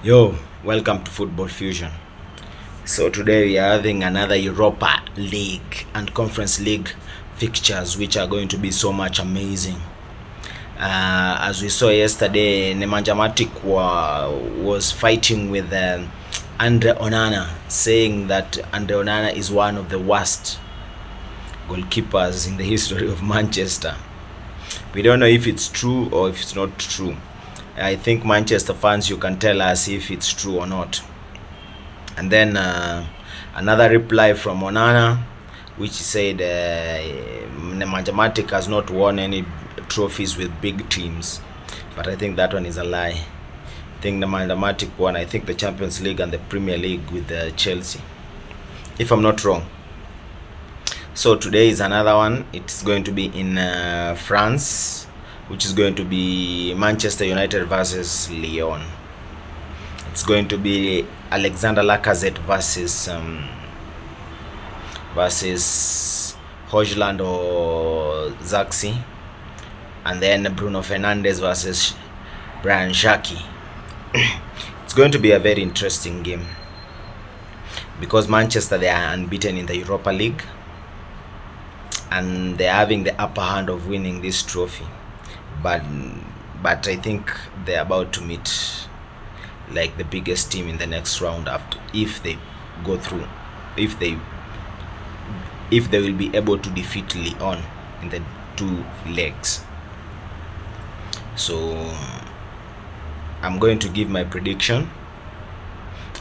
Yo, welcome to Football Fusion. So today we are having another Europa League and Conference League fixtures, which are going to be so much amazing. As we saw yesterday, Nemanja Matic was fighting with André Onana, saying that André Onana is one of the worst goalkeepers in the history of Manchester. We don't know if it's true or if it's not true. I think Manchester fans, you can tell us if it's true or not. And then another reply from Onana, which said Nemanja Matic has not won any trophies with big teams. But I think that one is a lie. I think Nemanja Matic won, I think, the Champions League and the Premier League with Chelsea, if I'm not wrong. So today is another one. It's going to be in France, which is going to be Manchester United versus Lyon. It's going to be Alexander Lacazette versus Hojland or Zaxi, and then Bruno Fernandes versus Brian Shaki. It's going to be a very interesting game because Manchester, they are unbeaten in the Europa League and they're having the upper hand of winning this trophy. But I think they're about to meet like the biggest team in the next round after, if they go through, if they will be able to defeat Lyon in the two legs. So I'm going to give my prediction,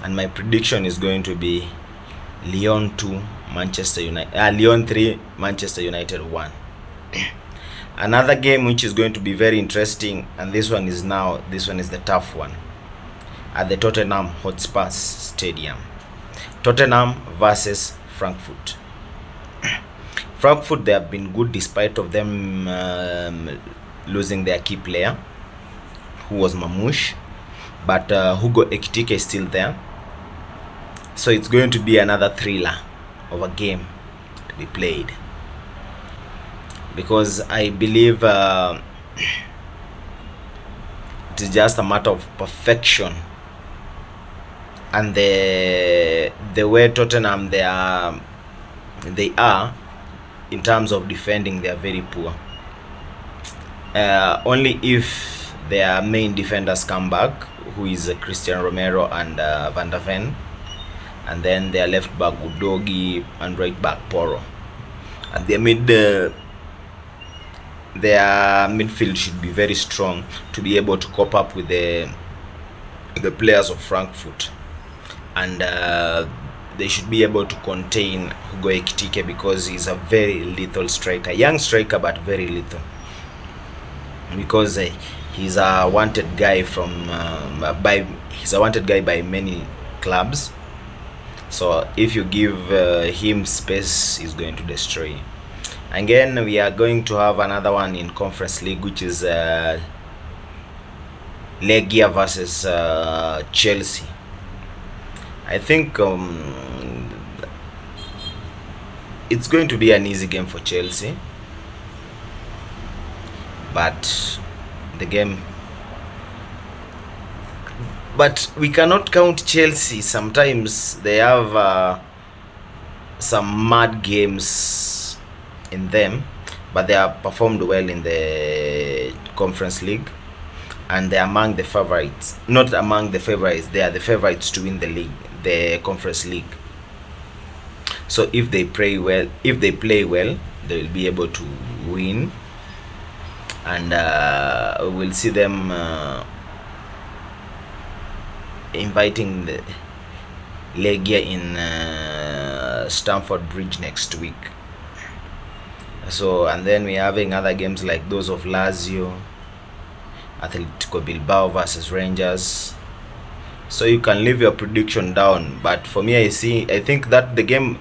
and my prediction is going to be Lyon 2, Manchester United, Lyon 3, Manchester United 1. Another game which is going to be very interesting, and this one is the tough one, at the Tottenham Hotspur Stadium. Tottenham versus Frankfurt. Frankfurt, they have been good despite of them losing their key player, who was Mamouche, but Hugo Ekitike is still there. So it's going to be another thriller of a game to be played, because I believe it is just a matter of perfection, and the way Tottenham they are in terms of defending, they are very poor. Only if their main defenders come back, who is Christian Romero and Van der Ven, and then their left back Udogi and right back Poro, and their midfield should be very strong to be able to cope up with the players of Frankfurt, and they should be able to contain Hugo Ekitike, because he's a very lethal striker, young striker but very lethal, because he's a wanted guy by many clubs. So if you give him space, he's going to destroy. Again, we are going to have another one in Conference League, which is Legia versus Chelsea. I think it's going to be an easy game for Chelsea, but we cannot count Chelsea. Sometimes they have some mad games in them, but they have performed well in the Conference League, and they're among the favorites. Not among the favorites, they are the favorites to win the Conference League. So if they play well, they will be able to win, and we'll see them inviting the Legia in Stamford Bridge next week. So, and then we're having other games like those of Lazio, Atletico Bilbao versus Rangers. So you can leave your prediction down, but for me, I think that the game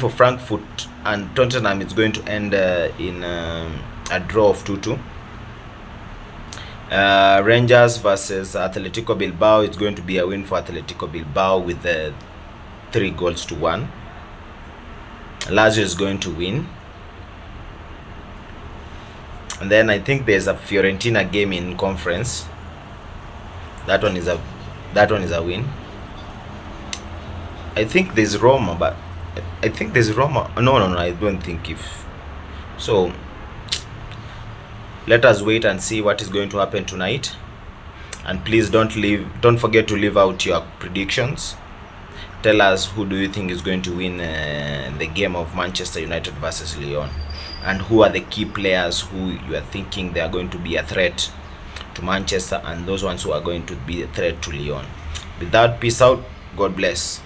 for Frankfurt and Tottenham is going to end in a draw of 2-2. Rangers versus Atletico Bilbao, it's going to be a win for Atletico Bilbao with 3-1. Lazio is going to win. And then I think there's a Fiorentina game in conference. That one is a That one is a win. I think there's Roma, but I think there's Roma. No. I don't think if so. Let us wait and see what is going to happen tonight. And please don't forget to leave out your predictions. Tell us who do you think is going to win the game of Manchester United versus Lyon, and who are the key players who you are thinking they are going to be a threat to Manchester, and those ones who are going to be a threat to Lyon. With that, peace out. God bless.